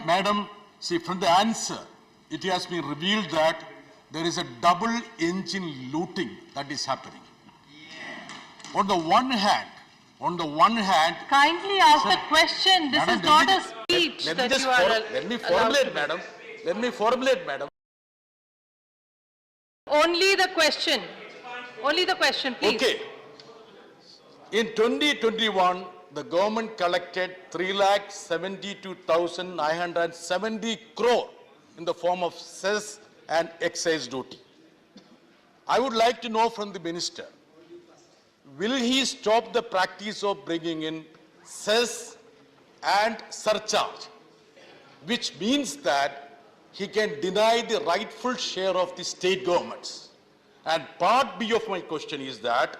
Madam, see, from the answer, it has been revealed that there is a double engine looting that is happening. On the one hand, Kindly ask the question. This Madam, is not a speech let that me you are let me formulate, madam. Let me formulate, madam. Only the question. Only the question, please. Okay. In 2021, the government collected 3,72,970 crore in the form of cess and excise duty. I would like to know from the minister, will he stop the practice of bringing in cess and surcharge, which means that he can deny the rightful share of the state governments? And part B of my question is that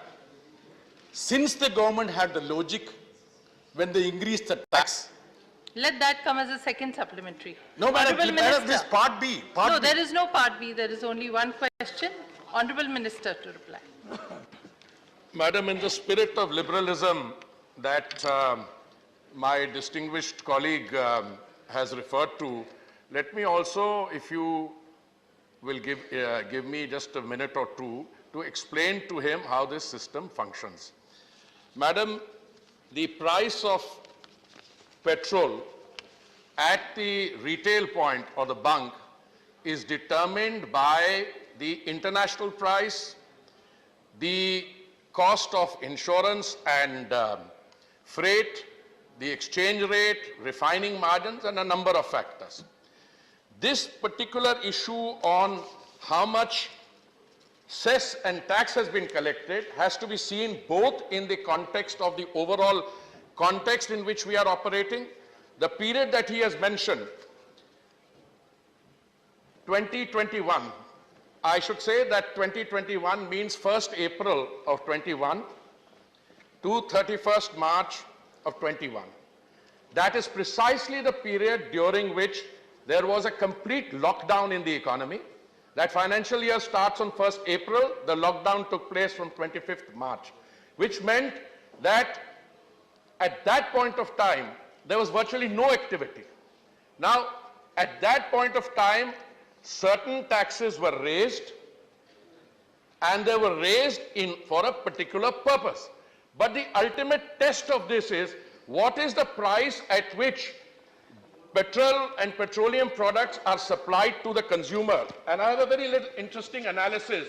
since the government had the logic when they increased the tax. Let that come as a second supplementary. No, madam, Honourable madam, this Minister. part B. No, B. there is no part B. There is only one question. Honourable Minister to reply. Madam, in the spirit of liberalism that my distinguished colleague has referred to, let me also, if you will give me just a minute or two to explain to him how this system functions. Madam, the price of petrol at the retail point or the bunk is determined by the international price, the cost of insurance and freight, the exchange rate, refining margins, and a number of factors. This particular issue on how much cess and tax has been collected has to be seen both in the context of the overall context in which we are operating. The period that he has mentioned, 2021, I should say that 2021 means 1st April of 21 to 31st March of 21. That is precisely the period during which there was a complete lockdown in the economy. That financial year starts on 1st April. The lockdown took place from 25th March, which meant that at that point of time, there was virtually no activity. Now, at that point of time, certain taxes were raised, and they were raised for a particular purpose. But the ultimate test of this is, what is the price at which petrol and petroleum products are supplied to the consumer? And I have a very little interesting analysis.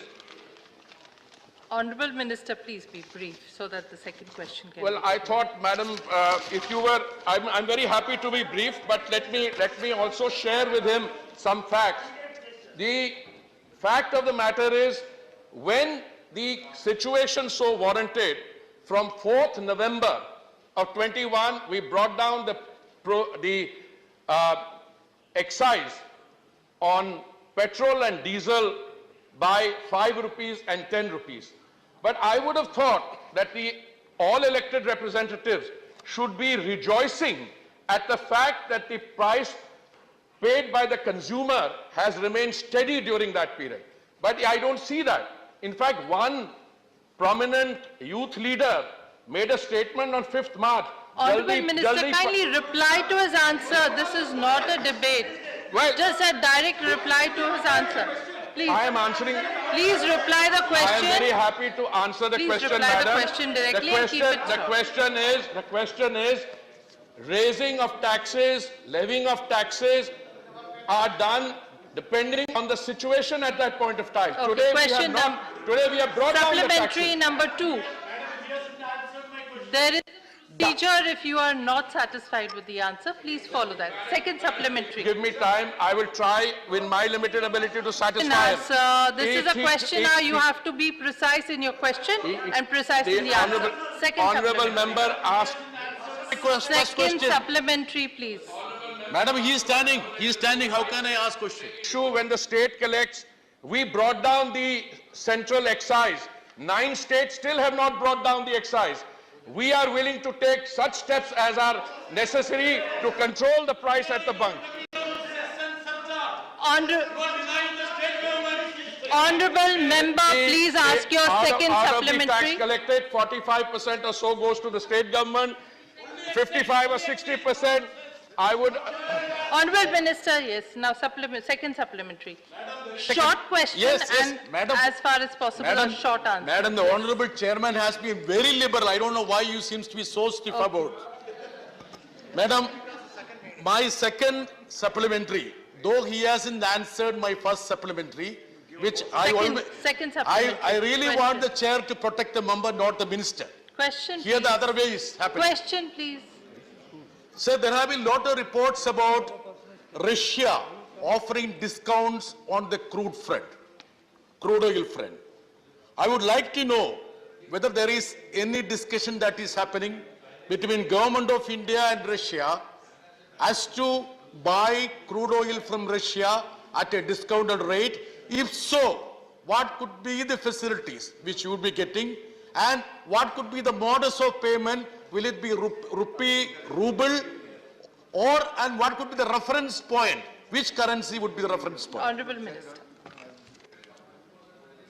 Honourable Minister, please be brief so that the second question can Well, I thought, Madam, if you were, I'm very happy to be brief, but let me also share with him some facts. The fact of the matter is, when the situation so warranted, from 4th November of 21, we brought down the excise on petrol and diesel by 5 rupees and 10 rupees. But I would have thought that the all elected representatives should be rejoicing at the fact that the price paid by the consumer has remained steady during that period. But I don't see that. In fact, one prominent youth leader made a statement on 5th March. Honourable Minister, kindly reply to his answer. This is not a debate. Well, just a direct reply to his answer. Please. I am answering. Please reply the question. I am very happy to answer the question, reply madam. the question directly and keep it short. The question is, raising of taxes, levying of taxes are done depending on the situation at that point of time. Okay, today we have brought down the taxes. Supplementary number 2. There is a procedure. If you are not satisfied with the answer, please follow that. Second supplementary. Give me time. I will try with my limited ability to satisfy him. This is a question now. You have to be precise in your question and precise in the answer. Second honourable member asked. Second supplementary, please. Madam, he is standing. He is standing. How can I ask question? Issue when the state collects, we brought down the central excise. 9 states still have not brought down the excise. We are willing to take such steps as are necessary to control the price at the bunk. Honourable member, please ask your second supplementary. Out of the tax collected, 45% or so goes to the state government, 55 or 60%. I would. Honorable Minister, yes. Now second supplementary. Short question Yes, yes, and madam. as far as possible a short answer. Madam, the honorable chairman has been very liberal. I don't know why you seems to be so stiff about. Madam, my second supplementary, though he hasn't answered my first supplementary, which I always, Second supplementary. I really Question. want the chair to protect the member, not the minister. Question, Here the please. other way is happening. Question, please. Sir, there have been a lot of reports about Russia offering discounts on the crude oil front. I would like to know whether there is any discussion that is happening between Government of India and Russia as to buy crude oil from Russia at a discounted rate. If so, what could be the facilities which you would be getting, and what could be the modus of payment? Will it be rupee, ruble, and what could be the reference point? Which currency would be the reference point? Honorable Minister.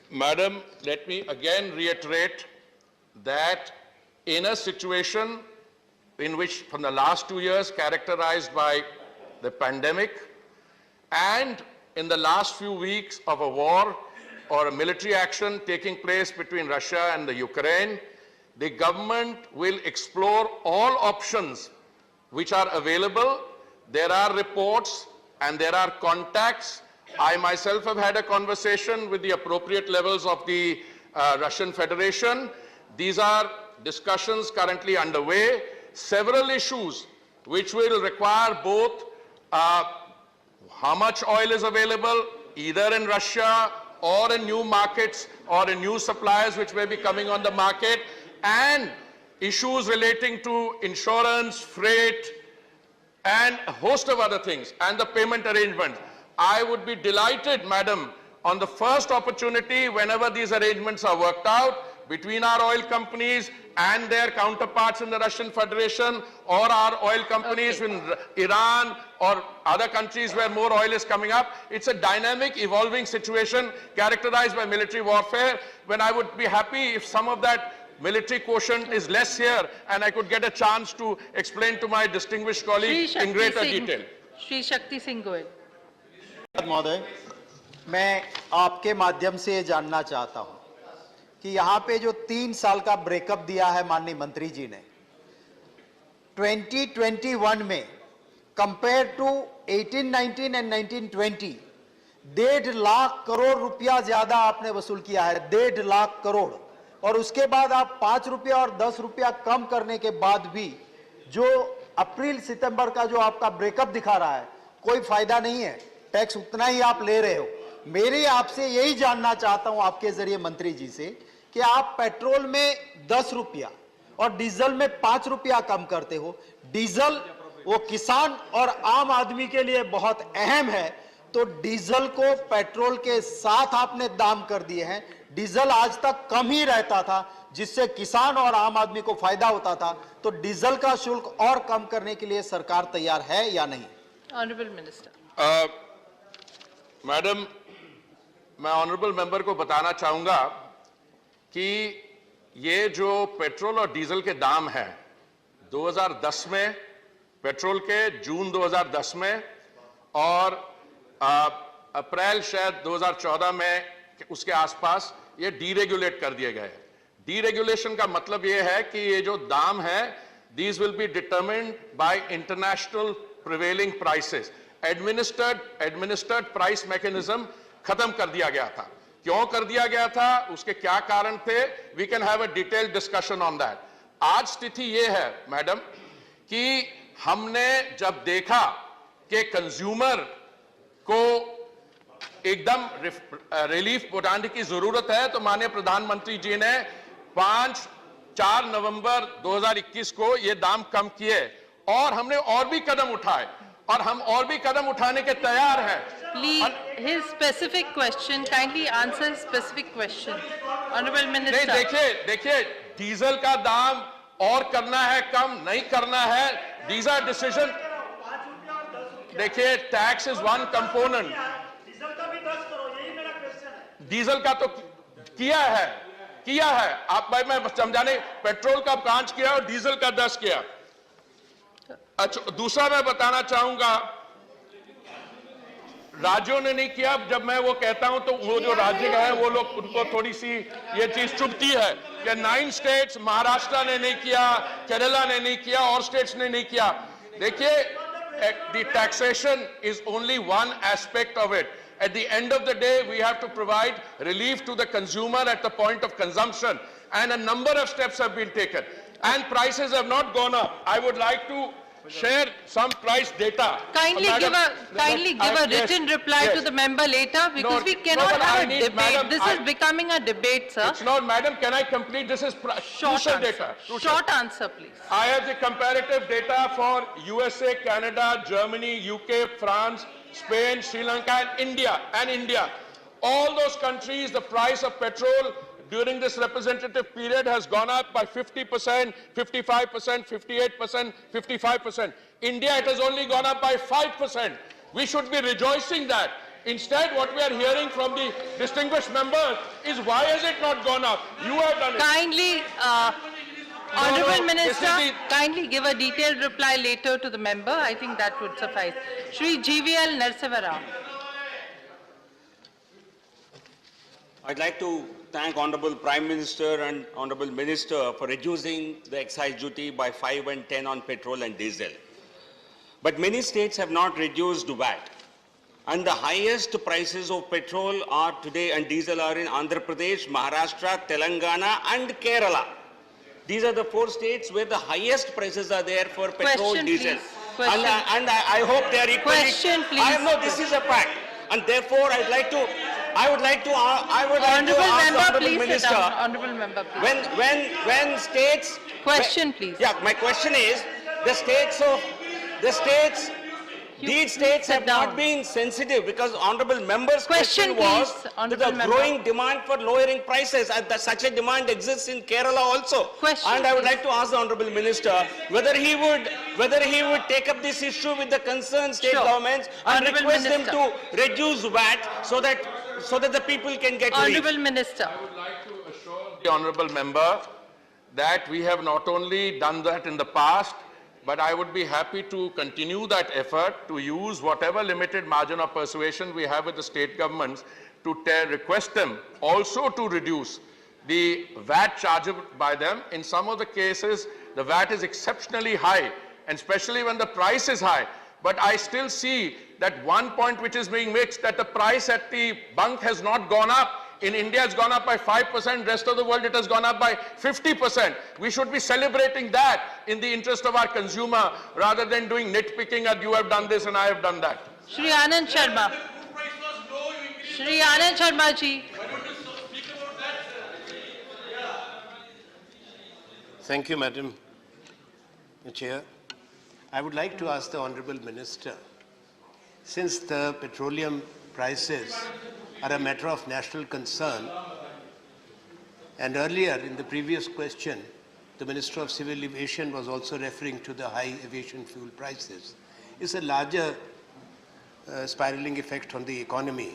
Madam, let me again reiterate that in a situation in which from the last 2 years characterized by the pandemic and in the last few weeks of a war or a military action taking place between Russia and the Ukraine, the government will explore all options which are available. There are reports and there are contacts. I myself have had a conversation with the appropriate levels of the Russian Federation. These are discussions currently underway. Several issues which will require both how much oil is available either in Russia or in new markets or in new suppliers which may be coming on the market, and issues relating to insurance, freight, and a host of other things, and the payment arrangements. I would be delighted, madam, on the first opportunity, whenever these arrangements are worked out between our oil companies and their counterparts in the Russian Federation, or our oil companies in Iran or other countries where more oil is coming up. It's a dynamic, evolving situation characterized by military warfare, when I would be happy if some of that military quotient is less here and I could get a chance to explain to my distinguished colleague in greater detail. Shri Shakti Singh Goel. महोदय, मैं आपके माध्यम से ये जानना चाहता हूं कि यहाँ पे जो 3 साल का ब्रेकअप दिया है माननीय मंत्री जी ने 2021 में compare to 18-19 and 19-20 1.5 lakh crore रुपया ज्यादा आपने वसूल किया है, 1.5 लाख करोड़, और उसके बाद आप 5 रुपया और 10 रुपया कम करने के बाद भी जो अप्रैल सितंबर का जो आपका ब्रेकअप दिखा रहा है, कोई फायदा नहीं है, टैक्स उतना ही आप ले रहे हो। मेरी आपसे यही जानना चाहता हूं आपके जरिए मंत्री जी से कि आप पेट्रोल में 10 रुपया और डीजल में 5 रुपया कम करते हो। डीजल वो किसान और आम आदमी के लिए बहुत अहम है, तो डीजल को पेट्रोल के साथ आपने दाम कर दिए हैं। डीजल आज तक कम ही रहता था, जिससे किसान और आम आदमी को फायदा होता था, तो डीजल का शुल्क और कम करने के लिए सरकार तैयार है या नहीं? Honorable Minister. मैडम, मैं ऑनरेबल मेंबर को बताना चाहूंगा कि ये जो पेट्रोल और डीजल के दाम हैं 2010 में, पेट्रोल के जून 2010 में और अप्रैल शायद 2014 में उसके आसपास ये डीरेगुलेट कर दिए गए। डीरेगुलेशन का मतलब ये है कि ये जो दाम है these will be determined by international prevailing prices. Administered price mechanism खत्म कर दिया गया था। क्यों कर दिया गया था, उसके क्या कारण थे, we can have a detailed discussion on that. आज स्थिति ये है मैडम कि हमने जब देखा कि कंज्यूमर को एकदम रिलीफ पहुंचाने की जरूरत है, तो माननीय प्रधानमंत्री जी ने 4 नवंबर 2021 को ये दाम कम किए, और हमने और भी कदम उठाए और हम और भी कदम उठाने के तैयार हैं। Please, his specific question, kindly answer specific question. Honorable Minister. नहीं, देखिए डीजल का दाम और करना है कम, नहीं करना है, these are decision। देखिए tax is one component, diesel का भी 10 करो, यही मेरा क्वेश्चन है। डीजल का तो किया है आप भाई, मैं समझाने, पेट्रोल का 5 किया और डीजल का 10 किया। अच्छा, दूसरा मैं बताना चाहूंगा राज्यों ने नहीं किया। जब मैं वो कहता हूं तो वो जो राज्य हैं वो लोग, उनको थोड़ी सी ये चीज चुभती है कि 9 स्टेट्स, महाराष्ट्र ने नहीं किया, केरला ने नहीं किया और स्टेट्स ने नहीं किया। देखिए, the taxation is only one aspect of it. At the end of the day, we have to provide relief to the consumer at the point of consumption, and a number of steps have been taken, and prices have not gone up. I would like to share some price data. Kindly Madam, give a written reply to yes. the member later, because we cannot but I have a need- debate. Madam, This is becoming a debate, sir. It's not, madam, can I complete? This is Short crucial answer. data. Crucial. Short answer, please. I have the comparative data for USA, Canada, Germany, UK, France, Spain, Sri Lanka and India. All those countries, the price of petrol during this representative period has gone up by 50%, 55%, 58%, 55%. India, it has only gone up by 5%. We should be rejoicing that. Instead, what we are hearing from the distinguished members is, why has it not gone up? You have done it. Kindly, Honorable this is Minister, the- kindly give a detailed reply later to the member. I think that would suffice. Shri GVL Narasimha. I'd like to thank Honorable Prime Minister and Honorable Minister for reducing the excise duty by 5 and 10 on petrol and diesel. But many states have not reduced VAT. And the highest prices of petrol are today and diesel are in Andhra Pradesh, Maharashtra, Telangana and Kerala. These are the 4 states where the highest prices are there for petrol, Question, diesel. please. Question. And I hope they are equally. Question, please. I know this is a fact. And therefore, I would like to Honorable ask the member, Honorable please sit Minister, down. Honorable member, please. when states... Question, please. Yeah, my question is, these states sit have down. not been sensitive, because Honorable Member's Question, question was please, that Honorable the member. growing demand for lowering prices, and that such a demand exists in Kerala also. Question, And I would please. like to ask the Honorable Minister whether he would take up this issue with the concerned state Sure. governments and Honorable request them Minister. to reduce VAT so that the people can get relief. Honorable Minister. The honorable member that we have not only done that in the past, but I would be happy to continue that effort to use whatever limited margin of persuasion we have with the state governments to request them also to reduce the VAT chargeable by them. In some of the cases, the VAT is exceptionally high, and especially when the price is high. But I still see that one point which is being mixed, that the price at the bunk has not gone up. In India, it's gone up by 5%. Rest of the world, it has gone up by 50%. We should be celebrating that in the interest of our consumer, rather than doing nitpicking that you have done this and I have done that. Shri Anand Sharma. Shri Anand Sharma ji. Thank you, Madam Chair. I would like to ask the Honorable Minister, since the petroleum prices are a matter of national concern, and earlier in the previous question, the Minister of Civil Aviation was also referring to the high aviation fuel prices. It's a larger spiraling effect on the economy.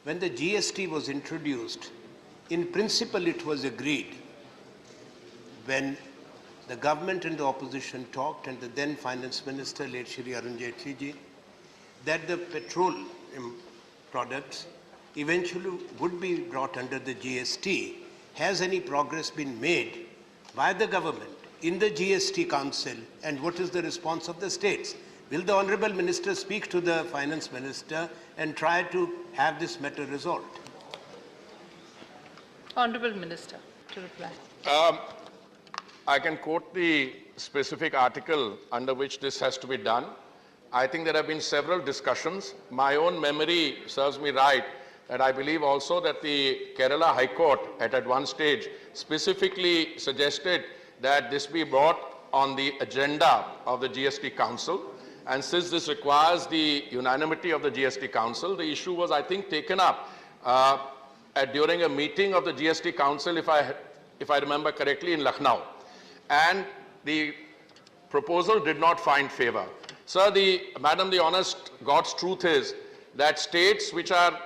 When the GST was introduced, in principle it was agreed, when the government and the opposition talked, and the then Finance Minister, late Shri Arun Jaitley ji, that the petrol products eventually would be brought under the GST. Has any progress been made by the government in the GST Council, and what is the response of the states? Will the Honorable Minister speak to the Finance Minister and try to have this matter resolved? Honorable Minister to reply. I can quote the specific article under which this has to be done. I think there have been several discussions. My own memory serves me right, and I believe also that the Kerala High Court at one stage specifically suggested that this be brought on the agenda of the GST Council. And since this requires the unanimity of the GST Council, the issue was, I think, taken up during a meeting of the GST Council, if I remember correctly, in Lucknow. And the proposal did not find favor. Sir, Madam, the honest God's truth is that states which are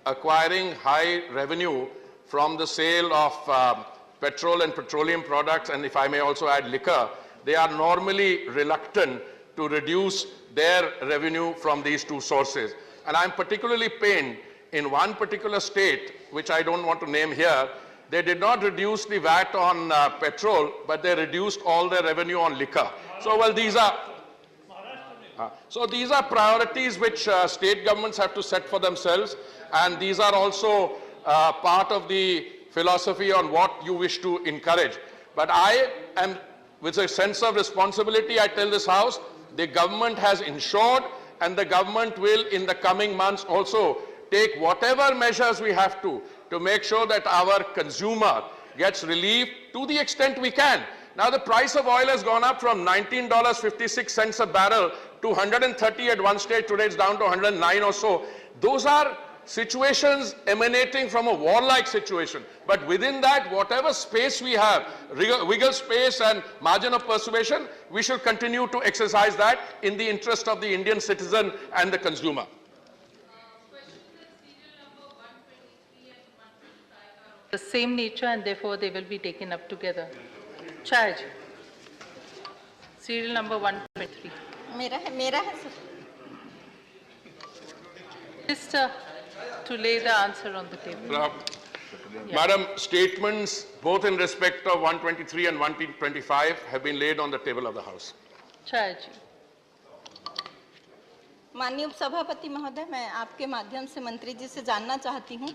acquiring high revenue from the sale of petrol and petroleum products, and if I may also add liquor, they are normally reluctant to reduce their revenue from these two sources. And I'm particularly pained in one particular state, which I don't want to name here. They did not reduce the VAT on petrol, but they reduced all their revenue on liquor. So, well, these are priorities which state governments have to set for themselves, and these are also part of the philosophy on what you wish to encourage. But I am, with a sense of responsibility, I tell this House, the government has ensured, and the government will in the coming months also take whatever measures we have to make sure that our consumer gets relief to the extent we can. Now the price of oil has gone up from $19.56 a barrel to 130 at one stage. Today it's down to 109 or so. Those are situations emanating from a warlike situation. But within that, whatever space we have, wiggle space and margin of persuasion, we should continue to exercise that in the interest of the Indian citizen and the consumer. The same nature, and therefore they will be taken up together. Charge. Serial number 123. मेरा है sir. Minister, to lay the answer on the table. Madam, statements both in respect of 123 and 125 have been laid on the table of the House. Charge. माननीय उपसभापति महोदय, मैं आपके माध्यम से मंत्री जी से जानना चाहती हूँ.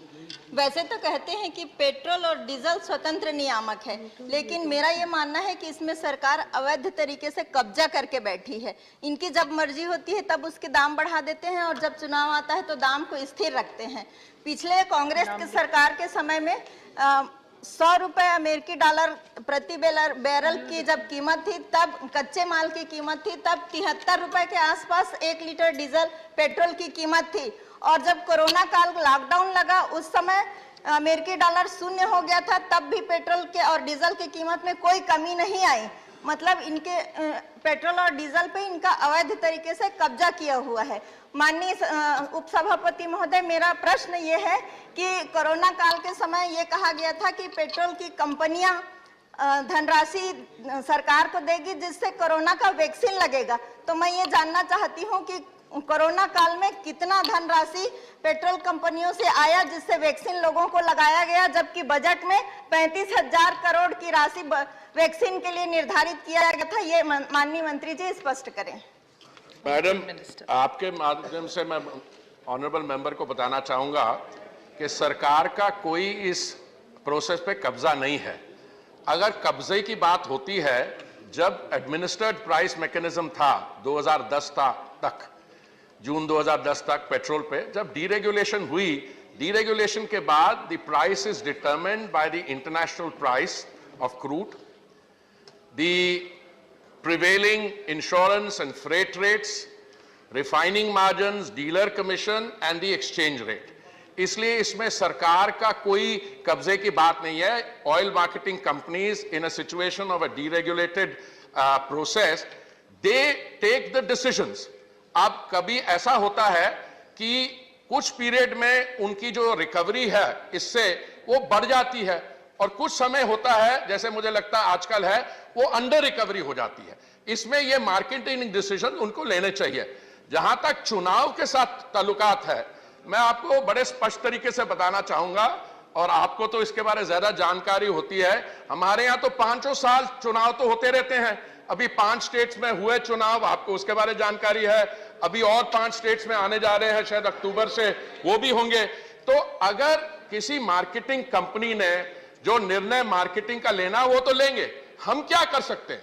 वैसे तो कहते हैं कि पेट्रोल और डीजल स्वतंत्र नियामक है, लेकिन मेरा ये मानना है कि इसमें सरकार अवैध तरीके से कब्जा करके बैठी है. इनकी जब मर्जी होती है तब उसके दाम बढ़ा देते हैं, और जब चुनाव आता है तो दाम को स्थिर रखते हैं. पिछले कांग्रेस की सरकार के समय में 100 रुपए अमेरिकी डॉलर प्रति बैरल की जब कीमत थी, तब कच्चे माल की कीमत थी, तब 73 रुपए के आसपास 1 लीटर डीजल पेट्रोल की कीमत थी. और जब कोरोना काल लॉकडाउन लगा, उस समय अमेरिकी डॉलर शून्य हो गया था, तब भी पेट्रोल के और डीजल की कीमत में कोई कमी नहीं आई. मतलब इनके पेट्रोल और डीजल पे इनका अवैध तरीके से कब्जा किया हुआ है. माननीय उपसभापति महोदय, मेरा प्रश्न ये है कि कोरोना काल के समय ये कहा गया था कि पेट्रोल की कंपनियां धनराशि सरकार को देगी जिससे कोरोना का वैक्सीन लगेगा. तो मैं ये जानना चाहती हूँ कि कोरोना काल में कितना धनराशि पेट्रोल कंपनियों से आया जिससे वैक्सीन लोगों को लगाया गया, जबकि बजट में 35,000 करोड़ की राशि वैक्सीन के लिए निर्धारित किया गया था. ये माननीय मंत्री जी स्पष्ट करें. मैडम, आपके माध्यम से मैं ऑनरेबल मेंबर को बताना चाहूंगा कि सरकार का कोई इस प्रोसेस पे कब्जा नहीं है. अगर कब्जे की बात होती है, जब एडमिनिस्ट्रेड प्राइस मैकेनिज्म था 2010 तक, जून 2010 तक पेट्रोल पे, जब डीरेगुलेशन हुई, डीरेगुलेशन के बाद the price is determined by the international price of crude, the prevailing insurance and freight rates, refining margins, dealer commission and the exchange rate. इसलिए इसमें सरकार का कोई कब्जे की बात नहीं है. Oil marketing companies in a situation of a deregulated process, they take the decisions. अब कभी ऐसा होता है कि कुछ पीरियड में उनकी जो रिकवरी है इससे वो बढ़ जाती है, और कुछ समय होता है, जैसे मुझे लगता है आजकल है, वो अंडर रिकवरी हो जाती है. इसमें ये मार्केटिंग डिसीजन उनको लेने चाहिए. जहां तक चुनाव के साथ ताल्लुकात है, मैं आपको बड़े स्पष्ट तरीके से बताना चाहूंगा, और आपको तो इसके बारे में ज्यादा जानकारी होती है. हमारे यहाँ तो 5 साल चुनाव तो होते रहते हैं. अभी 5 स्टेट्स में हुए चुनाव, आपको उसके बारे में जानकारी है. अभी और 5 स्टेट्स में आने जा रहे हैं, शायद अक्टूबर से वो भी होंगे. तो अगर किसी मार्केटिंग कंपनी ने जो निर्णय मार्केटिंग का लेना, वो तो लेंगे. हम क्या कर सकते हैं?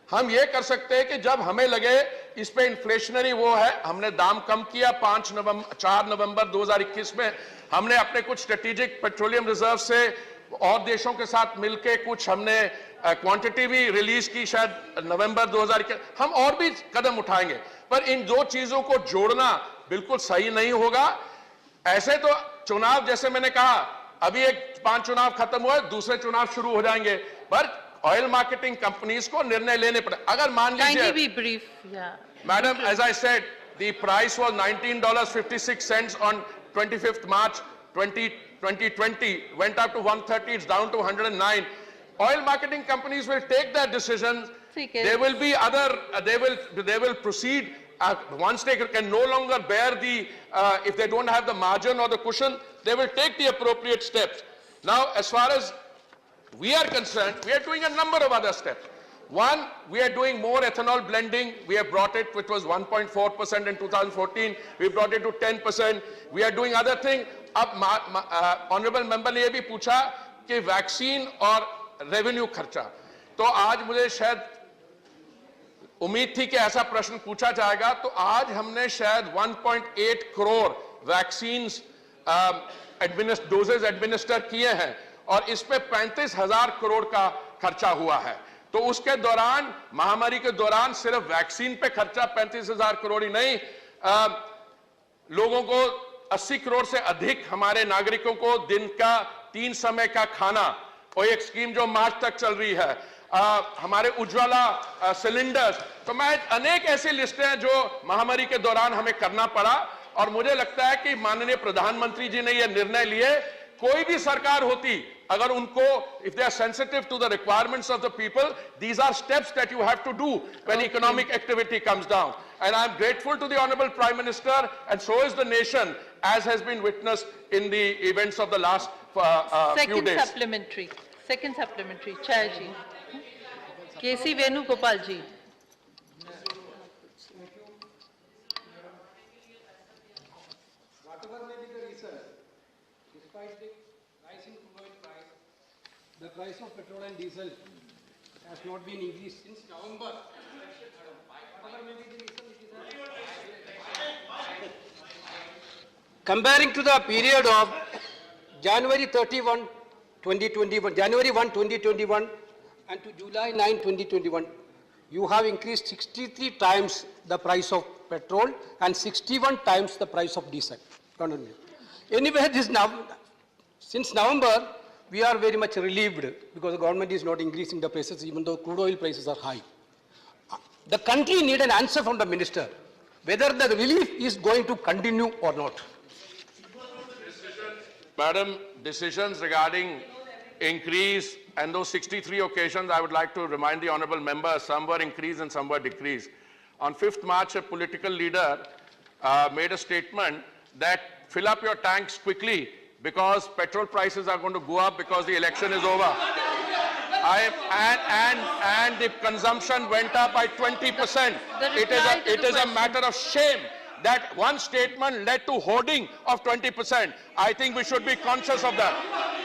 हम ये कर सकते हैं कि जब हमें लगे इस पे इन्फ्लेशनरी वो है, हमने दाम कम किया. 4 नवंबर 2021 में हमने अपने कुछ स्ट्रेटेजिक पेट्रोलियम रिजर्व से और देशों के साथ मिलके कुछ हमने क्वांटिटी भी रिलीज की, शायद नवंबर 2021. हम और भी कदम उठाएंगे, पर इन दो चीजों को जोड़ना बिल्कुल सही नहीं होगा. ऐसे तो चुनाव, जैसे मैंने कहा, अभी 5 चुनाव खत्म हुए, दूसरे चुनाव शुरू हो जाएंगे, पर ऑयल मार्केटिंग कंपनीज को निर्णय लेने पड़े. अगर मान लीजिए, madam, as I said, the price was $19.56 on 25th March 2020, went up to 130, it's down to 109. Oil marketing companies will take their decisions ठीक है। There will be other, they will proceed, once they can no longer bear the, if they don't have the margin or the cushion, they will take the appropriate steps. Now, as far as we are concerned, we are doing a number of other steps. One, we are doing more ethanol blending. We have brought it, which was 1.4% in 2014. We brought it to 10%. We are doing other things. अब honorable member ने ये भी पूछा कि vaccine और revenue खर्चा, तो आज मुझे शायद उम्मीद थी कि ऐसा प्रश्न पूछा जाएगा, तो आज हमने शायद 1.8 करोड़ वैक्सीन डोजेज एडमिनिस्टर किए हैं और इस पे 35,000 करोड़ का खर्चा हुआ है। तो उसके दौरान, महामारी के दौरान सिर्फ वैक्सीन पे खर्चा 35,000 करोड़ ही नहीं, लोगों को 80 करोड़ से अधिक हमारे नागरिकों को दिन का 3 समय का खाना, और एक स्कीम जो मार्च तक चल रही है, हमारे उज्ज्वला सिलेंडर्स, तो मैं अनेक ऐसी लिस्टें हैं जो महामारी के दौरान हमें करना पड़ा। और मुझे लगता है कि माननीय प्रधानमंत्री जी ने यह निर्णय लिए, कोई भी सरकार होती, अगर उनको, if they are sensitive to the requirements of the people, these are steps that you have to do when economic activity comes down. And I am grateful to the Honorable Prime Minister, and so is the nation, as has been witnessed in the events of the last few days. Second supplementary, Chair ji. K.C. Venugopal ji. Whatever may be the reason, despite the rise in crude oil price, the price of petrol and diesel has not been increased since November. Whatever may be the reason, it is comparing to the period of January 31, 2021, January 1, 2021 and to July 9, 2021, you have increased 63 times the price of petrol and 61 times the price of diesel. Anyway, since November, we are very much relieved because the government is not increasing the prices even though crude oil prices are high. The country needs an answer from the minister whether the relief is going to continue or not. Madam, decisions regarding increase and those 63 occasions, I would like to remind the honorable member, some were increased and some were decreased. On 5th March, a political leader made a statement that fill up your tanks quickly because petrol prices are going to go up because the election is over. And the consumption went up by 20%. It is a matter of shame that one statement led to hoarding of 20%. I think we should be conscious of that.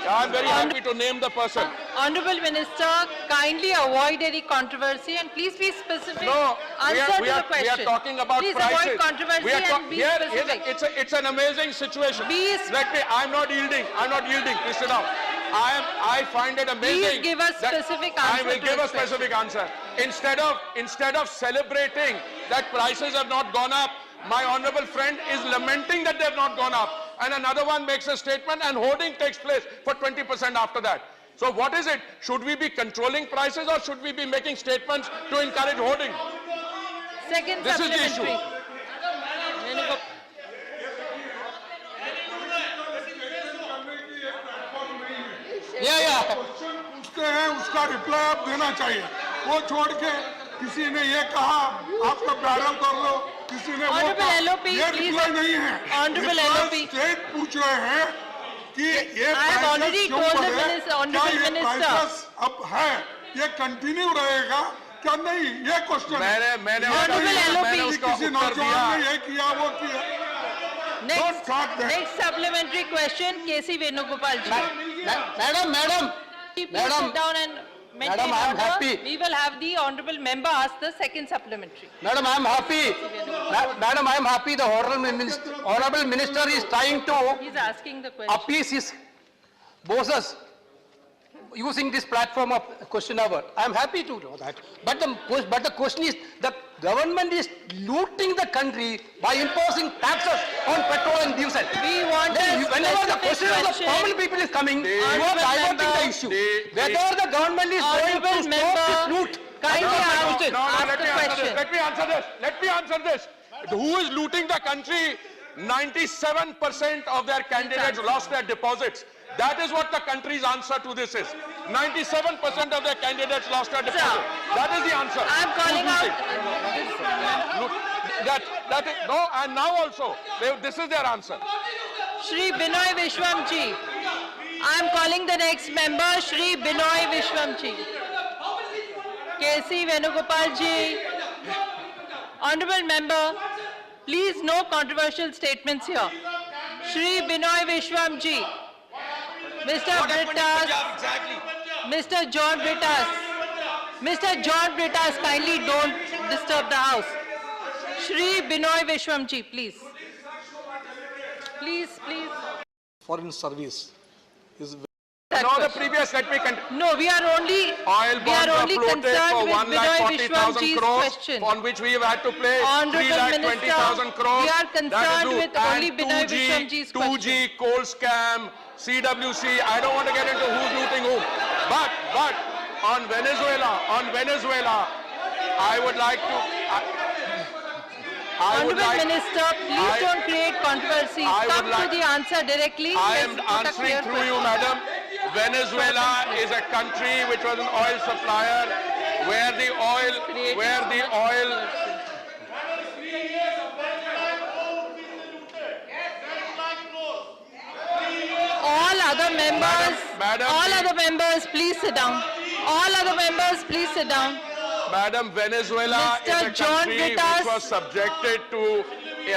I'm very happy to name the person. Honorable Minister, kindly avoid any controversy and please be specific. No, Answer to the question. We are talking about please prices. Avoid controversy and be specific. It's an amazing situation. I'm not yielding. Please sit down. I find it amazing. Please give a specific answer. I will give a specific answer. Instead of celebrating that prices have not gone up, my honorable friend is lamenting that they have not gone up. And another one makes a statement and hoarding takes place for 20% after that. So what is it? Should we be controlling prices or should we be making statements to encourage hoarding? Second This is the issue. Question पूछते हैं उसका reply आप देना चाहिए, वो छोड़ के किसी ने ये कहा आपका बैरल कर लो, किसी ने वो कहा, ये रिप्लाई नहीं है। स्टेट पूछ रहे हैं कि ये प्राइसेस क्यों बढ़े, क्या ये प्राइसेस अब है, ये कंटिन्यू रहेगा क्या नहीं, ये क्वेश्चन मैंने उसका किसी नौजवान ने ये किया वो किया। Next supplementary question, K.C. Venugopal ji. Madam, Please sit down and maintain I am order. happy. We will have the honorable member ask the second supplementary. Madam, I am happy. Madam, I am happy the honorable minister is trying to He is asking the question. appease his bosses using this platform of question hour. I am happy to know that. But the question is, the government is looting the country by imposing taxes on petrol and diesel. We want Whenever the question of the common people is coming, you are diverting the issue. Whether the government is going to stop this loot. Kindly ask the question. Let me answer this. Who is looting the country? 97% of their candidates lost their deposits. That is what the country's answer to this is. 97% of their candidates lost their deposits. That is the answer. I'm calling out. Look, no, and now also, this is their answer. Shri Binoy Vishwamji. I'm calling the next member, Shri Binoy Vishwamji. K.C. Venugopal ji. Honorable member, please no controversial statements here. Shri Binoy Vishwamji. Mr. Britas. Mr. John Britas. Mr. John Britas, kindly don't disturb the house. Shri Binoy Vishwamji, please. Please. Foreign service is No, the previous, let me continue. No, we are only Oil bonds are floated concerned for with Binoy 1,40,000 Vishwamji's crores, question. on which we have had to pay Honorable 3,20,000 Minister, crores. we are That is concerned due. with only And Binoy Vishwamji's 2G, coal scam, CWC, I don't want to get into who's looting whom. But on Venezuela, I would like to... Honorable Minister, please don't create controversy. Come to the answer directly. I am Let's put a answering clear through you, question. madam. Venezuela is a country which was an oil supplier where the oil All other members, Madam, all other members, please sit down. All other members, please sit down. Madam, Venezuela is Mr. a John country Britas. which was subjected to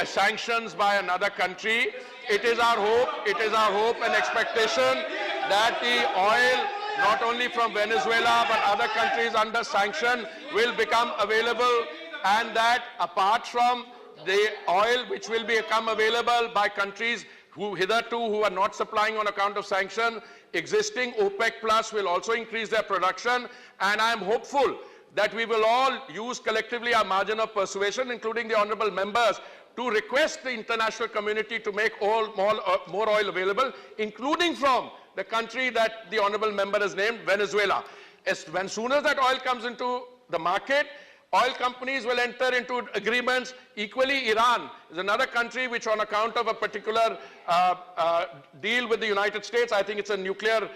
sanctions by another country. It is our hope and expectation that the oil, not only from Venezuela but other countries under sanction, will become available, and that apart from the oil which will become available by countries who are not supplying on account of sanction, existing OPEC Plus will also increase their production, and I am hopeful that we will all use collectively our margin of persuasion, including the honourable members, to request the international community to make more oil available, including from the country that the honourable member has named, Venezuela. As soon as that oil comes into the market, oil companies will enter into agreements. Equally, Iran is another country which, on account of a particular deal with the United States, I think it's a nuclear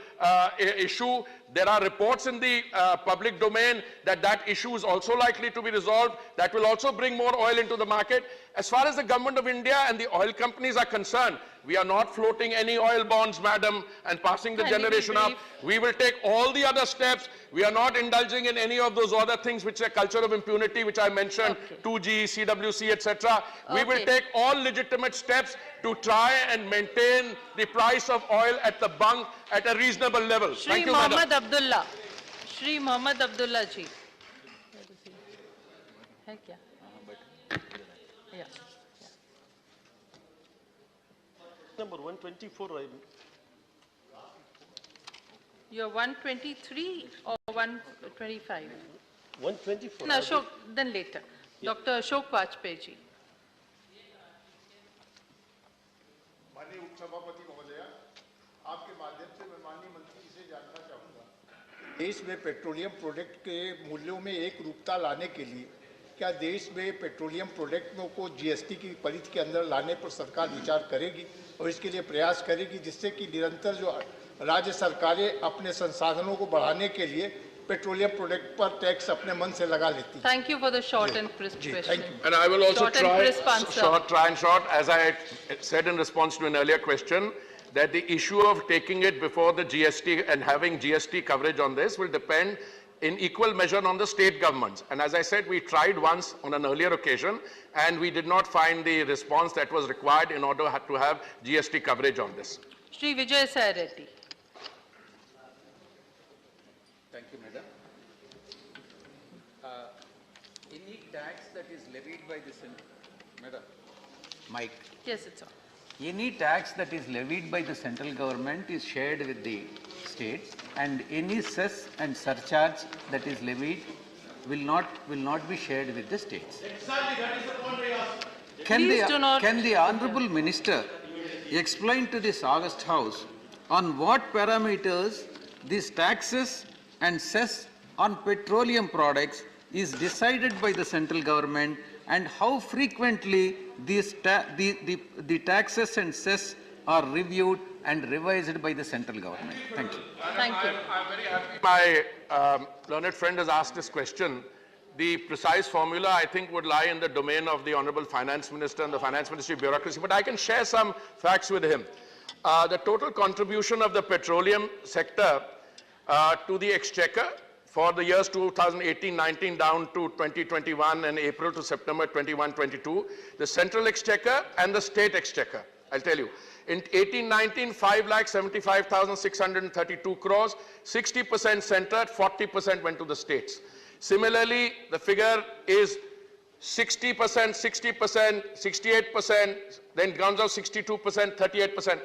issue. There are reports in the public domain that that issue is also likely to be resolved. That will also bring more oil into the market. As far as the government of India and the oil companies are concerned, we are not floating any oil bonds, madam, and passing the generation up. We will take all the other steps. We are not indulging in any of those other things which are culture of impunity, which I mentioned, 2G, CWC, etc. We will take all legitimate steps to try and maintain the price of oil at the bunk at a reasonable level. Shri Thank you, Mohammed madam. Abdullah. Shri Mohammed Abdullah ji. है क्या? Yeah. Number 124. You're 123 or 125? 124. No, Ashok, then later. Dr. Ashok Vajpayee ji. माननीय उपसभापति महोदया, आपके माध्यम से मैं माननीय मंत्री से जानना चाहूँगा, देश में पेट्रोलियम प्रोडक्ट के मूल्यों में एक रूपता लाने के लिए क्या देश में पेट्रोलियम प्रोडक्ट को जीएसटी की परिधि के अंदर लाने पर सरकार विचार करेगी और इसके लिए प्रयास करेगी, जिससे कि निरंतर जो राज्य सरकारें अपने संसाधनों को बढ़ाने के लिए पेट्रोलियम प्रोडक्ट पर टैक्स अपने मन से लगा लेती हैं। Thank you for the short and crisp question. And I will also Short and crisp answer. as I said in response to an earlier question, that the issue of taking it before the GST and having GST coverage on this will depend in equal measure on the state governments. And as I said, we tried once on an earlier occasion, and we did not find the response that was required in order to have GST coverage on this. Shri Vijay Sai Reddy. Thank you, madam. Any tax that is levied by the central, madam, Mike. Yes, it's on. Any tax that is levied by the central government is shared with the states, and any cess and surcharge that is levied will not be shared with the states. Exactly, that is the point I asked. Can the honourable minister explain to this August House on what parameters these taxes and cess on petroleum products is decided by the central government and how frequently the taxes and cess are reviewed and revised by the central government? Thank you. Thank you. I'm very happy my learned friend has asked this question. The precise formula, I think, would lie in the domain of the Honorable Finance Minister and the Finance Ministry bureaucracy, but I can share some facts with him. The total contribution of the petroleum sector to the exchequer for the years 2018-19 down to 2021 and April to September 21-22, the central exchequer and the state exchequer, I'll tell you. In 18-19, 5,75,632 crores, 60% centered, 40% went to the states. Similarly, the figure is 60%, 60%, 68%, then comes out 62%, 38%.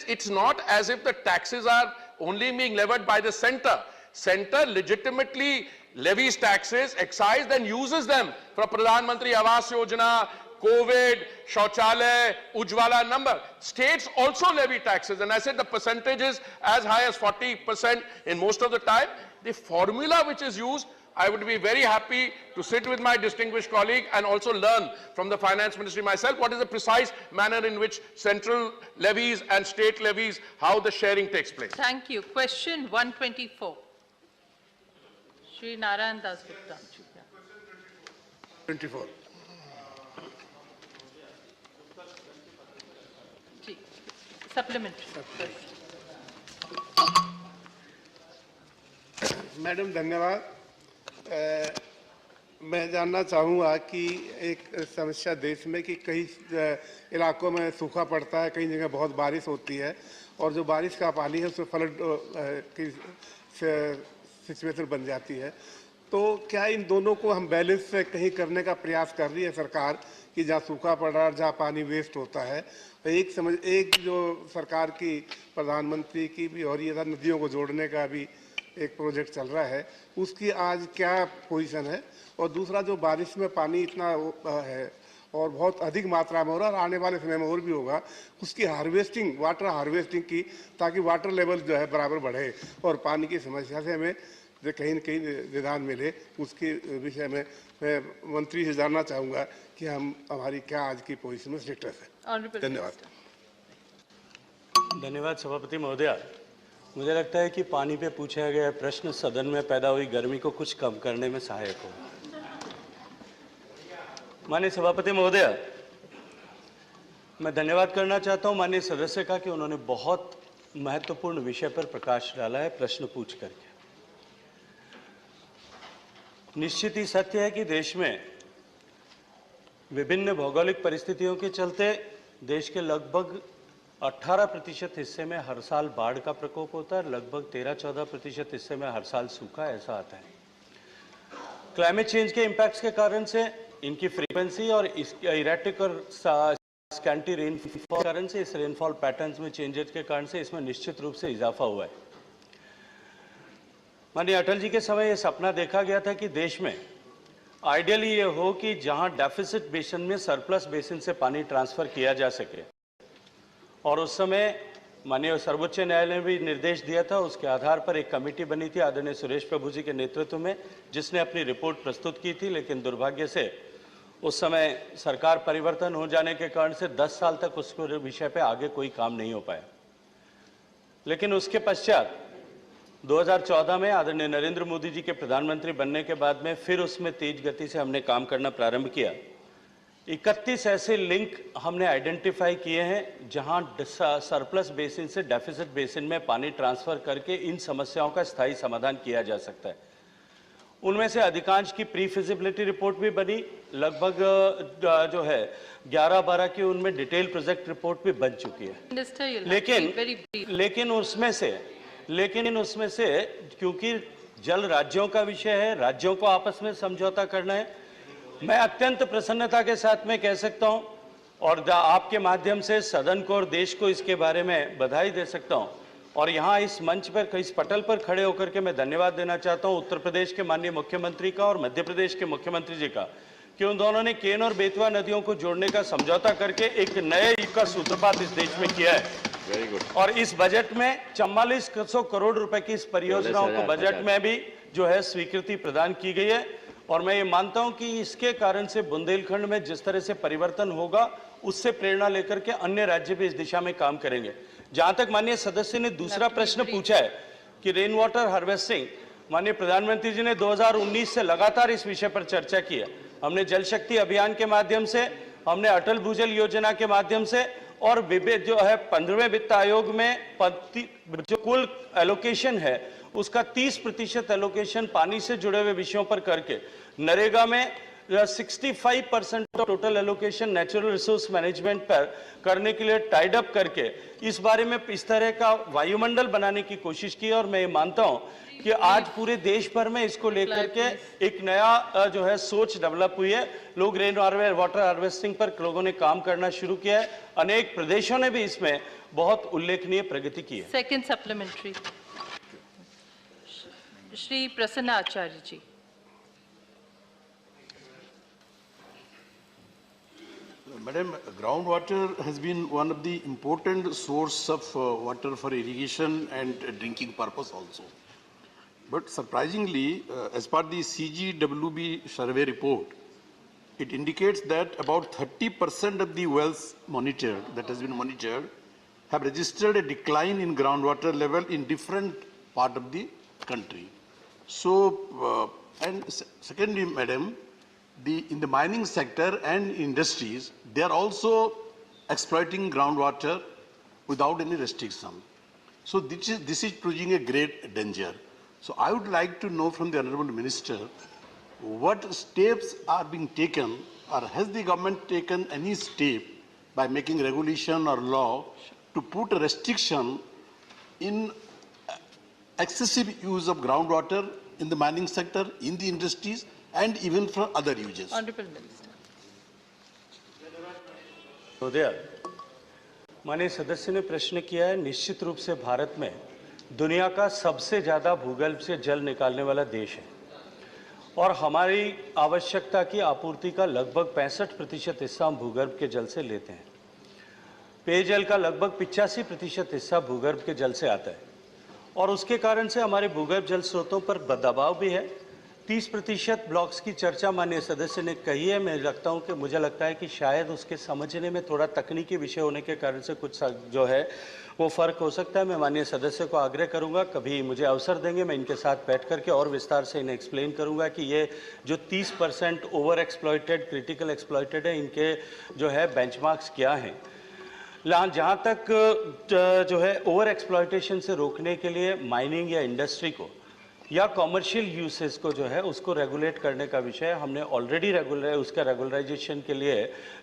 It's not as if the taxes are only being levied by the center. Center legitimately levies taxes, excise, then uses them for Pradhan Mantri Awas Yojana, COVID, Shauchalaya, Ujjwala number. States also levy taxes, and I said the percentage is as high as 40% in most of the time. The formula which is used, I would be very happy to sit with my distinguished colleague and also learn from the Finance Ministry myself what is the precise manner in which central levies and state levies, how the sharing takes place. Thank you. Question 124. Shri Narayan Das Gupta. 24. Supplementary. Madam धन्यवाद। मैं जानना चाहूँगा कि एक समस्या देश में कि कई इलाकों में सूखा पड़ता है, कई जगह बहुत बारिश होती है और जो बारिश का पानी है उसमें फ्लड की सिचुएशन बन जाती है। तो क्या इन दोनों को हम बैलेंस से कहीं करने का प्रयास कर रही है सरकार कि जहाँ सूखा पड़ रहा है, जहाँ पानी वेस्ट होता है? एक जो सरकार की प्रधानमंत्री की भी और ये नदियों को जोड़ने का भी एक प्रोजेक्ट चल रहा है, उसकी आज क्या पोजीशन है? और दूसरा, जो बारिश में पानी इतना है और बहुत अधिक मात्रा में हो रहा है और आने वाले समय में और भी होगा, उसकी हार्वेस्टिंग, वाटर हार्वेस्टिंग की, ताकि वाटर लेवल जो है बराबर बढ़े और पानी की समस्या से हमें जो कहीं न कहीं निदान मिले, उसके विषय में मैं मंत्री से जानना चाहूँगा कि हमारी क्या आज की पोजीशन में स्टेटस है। धन्यवाद। धन्यवाद सभापति महोदय। मुझे लगता है कि पानी पे पूछा गया प्रश्न सदन में पैदा हुई गर्मी को कुछ कम करने में सहायक हो। माननीय सभापति महोदय, मैं धन्यवाद करना चाहता हूं माननीय सदस्य का कि उन्होंने बहुत महत्वपूर्ण विषय पर प्रकाश डाला है प्रश्न पूछ करके। निश्चित ही सत्य है कि देश में विभिन्न भौगोलिक परिस्थितियों के चलते देश के लगभग 18% हिस्से में हर साल बाढ़ का प्रकोप होता है, लगभग 13-14% हिस्से में हर साल सूखा ऐसा आता है। क्लाइमेट चेंज के इम्पैक्ट्स के कारण से इनकी फ्रीक्वेंसी और इरेटिक और स्कैंटी रेनफॉल के कारण से, इस रेनफॉल पैटर्न्स में चेंजेस के कारण से इसमें निश्चित रूप से इजाफा हुआ है। माननीय अटल जी के समय यह सपना देखा गया था कि देश में आइडियली ये हो कि जहां डेफिसिट बेसिन में सरप्लस बेसिन से पानी ट्रांसफर किया जा सके, और उस समय माननीय सर्वोच्च न्यायालय ने भी निर्देश दिया था। उसके आधार पर एक कमेटी बनी थी आदरणीय सुरेश प्रभु जी के नेतृत्व में, जिसने अपनी रिपोर्ट प्रस्तुत की थी, लेकिन दुर्भाग्य से उस समय सरकार परिवर्तन हो जाने के कारण से 10 साल तक उसको विषय पे आगे कोई काम नहीं हो पाया। लेकिन उसके पश्चात 2014 में आदरणीय नरेंद्र मोदी जी के प्रधानमंत्री बनने के बाद में फिर उसमें तेज गति से हमने काम करना प्रारंभ किया। 31 ऐसे लिंक हमने आइडेंटिफाई किए हैं जहां सरप्लस बेसिन से डेफिसिट बेसिन में पानी ट्रांसफर करके इन समस्याओं का स्थायी समाधान किया जा सकता है। उनमें से अधिकांश की प्री फिजिबिलिटी रिपोर्ट भी बनी, लगभग जो है 11-12 की उनमें डिटेल प्रोजेक्ट रिपोर्ट भी बन चुकी है। लेकिन उसमें से क्योंकि जल राज्यों का विषय है, राज्यों को आपस में समझौता करना है, मैं अत्यंत प्रसन्नता के साथ में कह सकता हूं और आपके माध्यम से सदन को और देश को इसके बारे में बधाई दे सकता हूं। और यहां इस मंच पर, इस पटल पर खड़े होकर के मैं धन्यवाद देना चाहता हूं उत्तर प्रदेश के माननीय मुख्यमंत्री का और मध्य प्रदेश के मुख्यमंत्री जी का कि उन दोनों ने केन और बेतवा नदियों को जोड़ने का समझौता करके एक नए युग का सूत्रपात इस देश में किया है। Very good. और इस बजट में 4400 करोड़ रुपए की इस परियोजनाओं को बजट में भी जो है स्वीकृति प्रदान की गई है। और मैं ये मानता हूं कि इसके कारण से बुंदेलखंड में जिस तरह से परिवर्तन होगा, उससे प्रेरणा लेकर के अन्य राज्य भी इस दिशा में काम करेंगे। जहां तक माननीय सदस्य ने दूसरा प्रश्न पूछा है कि रेन वाटर हार्वेस्टिंग, माननीय प्रधानमंत्री जी ने 2019 से लगातार इस विषय पर चर्चा की है। हमने जल शक्ति अभियान के माध्यम से, हमने अटल भूजल योजना के माध्यम से, और जो है 15वें वित्त आयोग में जो कुल एलोकेशन है उसका 30% एलोकेशन पानी से जुड़े हुए विषयों पर करके, नरेगा में 65% of total allocation natural resource management पर करने के लिए टाइड अप करके इस बारे में इस तरह का वायुमंडल बनाने की कोशिश की। और मैं ये मानता हूं कि आज पूरे देश भर में इसको लेकर के एक नया जो है सोच डेवलप हुई है। लोग रेन वाटर हार्वेस्टिंग पर लोगों ने काम करना शुरू किया है। अनेक प्रदेशों ने भी इसमें बहुत उल्लेखनीय प्रगति की है। सेकंड सप्लीमेंट्री, श्री प्रसन्न आचार्य जी। Madam, groundwater has been one of the important source of water for irrigation and drinking purpose also. But surprisingly, as per the CGWB survey report, it indicates that about 30% of the wells that has been monitored, have registered a decline in groundwater level in different part of the country. So, and secondly, Madam, in the mining sector and industries, they are also exploiting groundwater without any restriction. So this is posing a great danger. So I would like to know from the Honorable Minister, what steps are being taken, or has the government taken any step by making regulation or law to put a restriction in excessive use of groundwater in the mining sector, in the industries, and even for other uses? Honorable Minister. माननीय सदस्य ने प्रश्न किया है। निश्चित रूप से भारत में दुनिया का सबसे ज्यादा भूगर्भ से जल निकालने वाला देश है और हमारी आवश्यकता की आपूर्ति का लगभग 65% हिस्सा हम भूगर्भ के जल से लेते हैं। पेयजल का लगभग 85% हिस्सा भूगर्भ के जल से आता है और उसके कारण से हमारे भूगर्भ जल स्रोतों पर दबाव भी है। 30% ब्लॉक्स की चर्चा माननीय सदस्य ने कही है। मुझे लगता है कि शायद उसके समझने में थोड़ा तकनीकी विषय होने के कारण से कुछ जो है वो फर्क हो सकता है। मैं माननीय सदस्य को आग्रह करूंगा, कभी मुझे अवसर देंगे, मैं इनके साथ बैठ करके और विस्तार से इन्हें एक्सप्लेन करूंगा कि ये जो 30% ओवर एक्सप्लॉइटेड, क्रिटिकल एक्सप्लॉइटेड है, इनके जो है बेंचमार्क्स क्या हैं। जहाँ तक जो है ओवर एक्सप्लॉइटेशन से रोकने के लिए माइनिंग या इंडस्ट्री को या कॉमर्शियल यूसेस को जो है उसको रेगुलेट करने का विषय हमने ऑलरेडी उसका रेगुलराइजेशन के लिए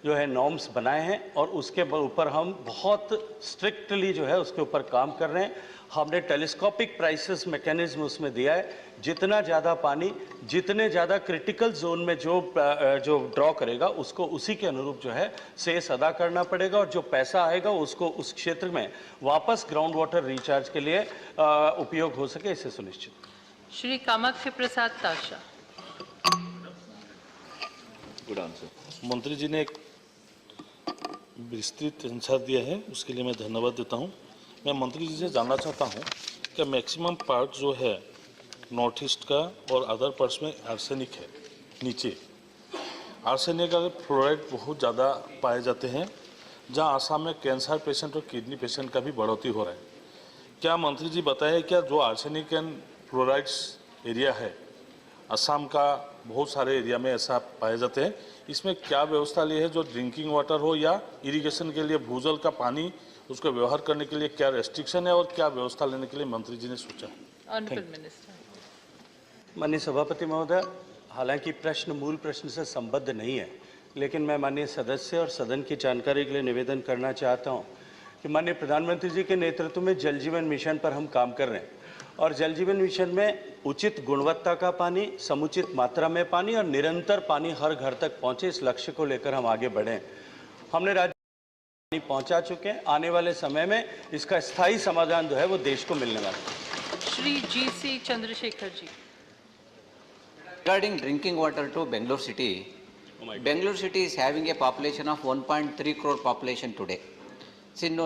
जो है नॉर्म्स बनाए हैं और उसके ऊपर हम बहुत स्ट्रिक्टली जो है उसके ऊपर काम कर रहे हैं। हमने टेलीस्कोपिक प्राइसेस मैकेनिज्म उसमें दिया है। जितना ज़्यादा पानी जितने ज़्यादा क्रिटिकल जोन में जो ड्रॉ करेगा उसको उसी के अनुरूप जो है सेस अदा करना पड़ेगा और जो पैसा आएगा उसको उस क्षेत्र में वापस ग्राउंड वाटर रिचार्ज के लिए उपयोग हो सके, इसे सुनिश्चित। श्री कामाख्य प्रसाद ताशा। Good answer. मंत्री जी ने एक विस्तृत आंसर दिया है, उसके लिए मैं धन्यवाद देता हूं। मैं मंत्री जी से जानना चाहता हूं कि मैक्सिमम पार्ट जो है नॉर्थ ईस्ट का और अदर पार्ट्स में आर्सेनिक है। नीचे आर्सेनिक का फ्लोराइड बहुत ज़्यादा पाए जाते हैं, जहां आसाम में कैंसर पेशेंट और किडनी पेशेंट का भी बढ़ोतरी हो रहा है। क्या मंत्री जी बताए क्या जो आर्सेनिक एंड फ्लोराइड्स एरिया है असम का बहुत सारे एरिया में ऐसा पाए जाते हैं, इसमें क्या व्यवस्था ली है? जो ड्रिंकिंग वाटर हो या इरिगेशन के लिए भूजल का पानी उसको व्यवहार करने के लिए क्या रेस्ट्रिक्शन है और क्या व्यवस्था लेने के लिए मंत्री जी ने सोचा? Honourable minister. माननीय सभापति महोदय, हालांकि प्रश्न मूल प्रश्न से संबद्ध नहीं है, लेकिन मैं माननीय सदस्य और सदन की जानकारी के लिए निवेदन करना चाहता हूं कि माननीय प्रधानमंत्री जी के नेतृत्व में जल जीवन मिशन पर हम काम कर रहे हैं और जल जीवन मिशन में उचित गुणवत्ता का पानी, समुचित मात्रा में पानी और निरंतर पानी हर घर तक पहुंचे, इस लक्ष्य को लेकर हम आगे बढ़े। हमने राज्य पानी पहुंचा चुके हैं। आने वाले समय में इसका स्थायी समाधान जो है वो देश को मिलने वाला है। Shri GC. Chandrashekhar ji. Regarding drinking water to Bangalore city, Bangalore city is having a population of 1.3 crore population today. Since